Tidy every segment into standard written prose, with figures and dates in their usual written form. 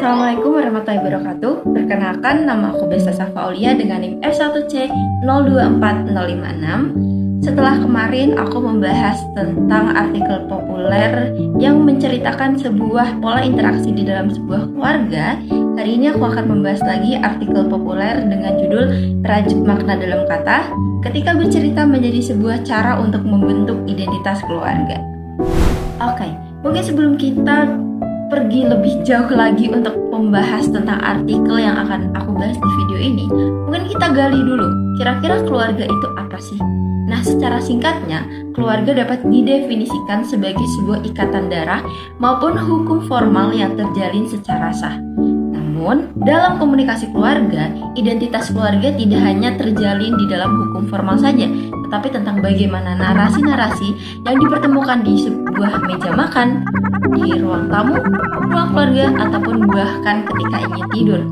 Assalamualaikum warahmatullahi wabarakatuh. Perkenalkan, nama aku Besta Safa Aulia dengan NIM F1C024056. Setelah kemarin aku membahas tentang artikel populer yang menceritakan sebuah pola interaksi di dalam sebuah keluarga, hari ini aku akan membahas lagi artikel populer dengan judul Rajut Makna Dalam Kata ketika bercerita menjadi sebuah cara untuk membentuk identitas keluarga. Oke, mungkin sebelum kita pergi lebih jauh lagi untuk membahas tentang artikel yang akan aku bahas di video ini, mungkin kita gali dulu, kira-kira keluarga itu apa sih? Nah, secara singkatnya, keluarga dapat didefinisikan sebagai sebuah ikatan darah maupun hukum formal yang terjalin secara sah. Namun, dalam komunikasi keluarga, identitas keluarga tidak hanya terjalin di dalam hukum formal saja, tetapi tentang bagaimana narasi-narasi yang dipertemukan di sebuah meja makan, di ruang tamu, ruang keluarga, ataupun bahkan ketika ingin tidur.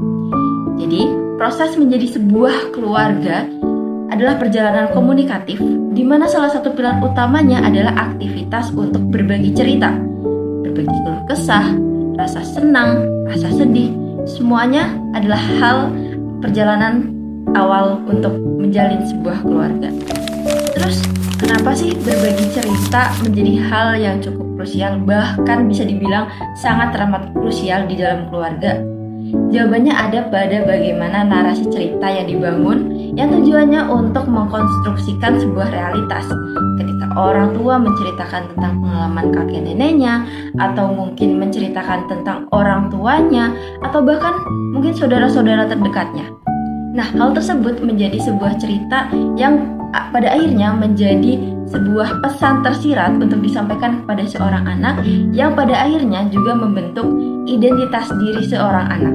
Jadi, proses menjadi sebuah keluarga adalah perjalanan komunikatif, di mana salah satu pilar utamanya adalah aktivitas untuk berbagi cerita, berbagi keluh kesah, rasa senang, rasa sedih. Semuanya adalah hal perjalanan awal untuk menjalin sebuah keluarga. Terus, kenapa sih berbagi cerita menjadi hal yang cukup krusial, bahkan bisa dibilang sangat teramat krusial di dalam keluarga? Jawabannya ada pada bagaimana narasi cerita yang dibangun yang tujuannya untuk mengkonstruksikan sebuah realitas. Ketika orang tua menceritakan tentang pengalaman kakek neneknya, atau mungkin menceritakan tentang orang tuanya, atau bahkan mungkin saudara-saudara terdekatnya. Nah, hal tersebut menjadi sebuah cerita yang pada akhirnya menjadi sebuah pesan tersirat untuk disampaikan kepada seorang anak yang pada akhirnya juga membentuk identitas diri seorang anak.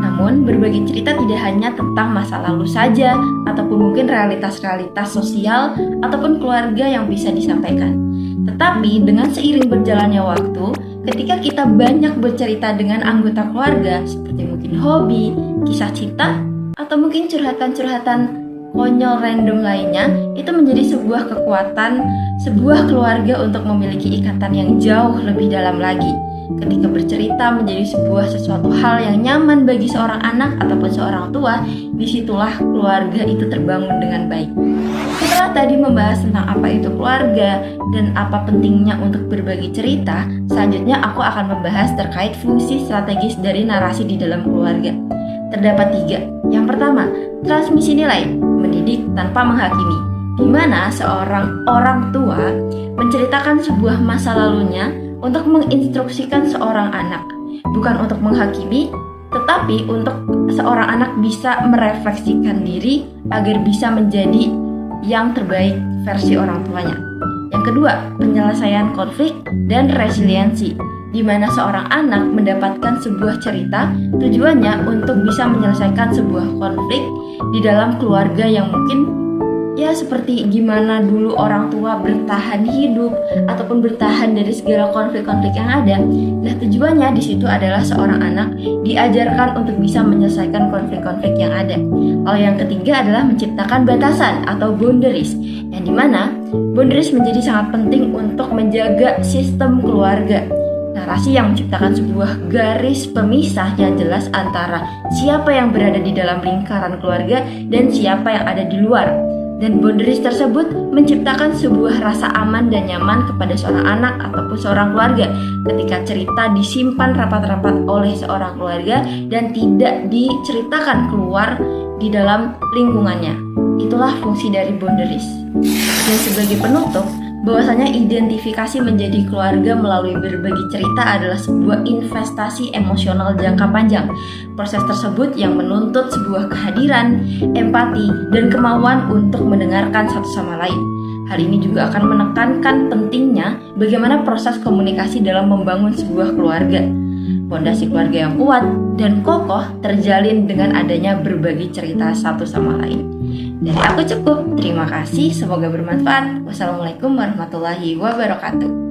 Namun, berbagi cerita tidak hanya tentang masa lalu saja, ataupun mungkin realitas-realitas sosial ataupun keluarga yang bisa disampaikan. Tetapi, dengan seiring berjalannya waktu, ketika kita banyak bercerita dengan anggota keluarga, seperti mungkin hobi, kisah cinta, atau mungkin curhatan-curhatan konyol random lainnya, itu menjadi sebuah kekuatan sebuah keluarga untuk memiliki ikatan yang jauh lebih dalam lagi. Ketika bercerita menjadi sebuah sesuatu hal yang nyaman bagi seorang anak ataupun seorang tua, disitulah keluarga itu terbangun dengan baik. Setelah tadi membahas tentang apa itu keluarga dan apa pentingnya untuk berbagi cerita, selanjutnya aku akan membahas terkait fungsi strategis dari narasi di dalam keluarga. Terdapat 3. Yang pertama, transmisi nilai, mendidik tanpa menghakimi, di mana seorang orang tua menceritakan sebuah masa lalunya untuk menginstruksikan seorang anak, bukan untuk menghakimi, tetapi untuk seorang anak bisa merefleksikan diri agar bisa menjadi yang terbaik versi orang tuanya. Yang kedua, penyelesaian konflik dan resiliensi, di mana seorang anak mendapatkan sebuah cerita tujuannya untuk bisa menyelesaikan sebuah konflik di dalam keluarga yang mungkin ya seperti gimana dulu orang tua bertahan hidup ataupun bertahan dari segala konflik-konflik yang ada. Nah, tujuannya di situ adalah seorang anak diajarkan untuk bisa menyelesaikan konflik-konflik yang ada. Lalu yang ketiga adalah menciptakan batasan atau boundaries, yang dimana boundaries menjadi sangat penting untuk menjaga sistem keluarga. Narasi yang menciptakan sebuah garis pemisah yang jelas antara siapa yang berada di dalam lingkaran keluarga dan siapa yang ada di luar. Dan boundaries tersebut menciptakan sebuah rasa aman dan nyaman kepada seorang anak ataupun seorang keluarga ketika cerita disimpan rapat-rapat oleh seorang keluarga dan tidak diceritakan keluar di dalam lingkungannya. Itulah fungsi dari boundaries. Dan sebagai penutup, bahwasanya identifikasi menjadi keluarga melalui berbagi cerita adalah sebuah investasi emosional jangka panjang. Proses tersebut yang menuntut sebuah kehadiran, empati, dan kemauan untuk mendengarkan satu sama lain. Hal ini juga akan menekankan pentingnya bagaimana proses komunikasi dalam membangun sebuah keluarga. Fondasi keluarga yang kuat dan kokoh terjalin dengan adanya berbagi cerita satu sama lain. Dari aku cukup, terima kasih, semoga bermanfaat. Wassalamualaikum warahmatullahi wabarakatuh.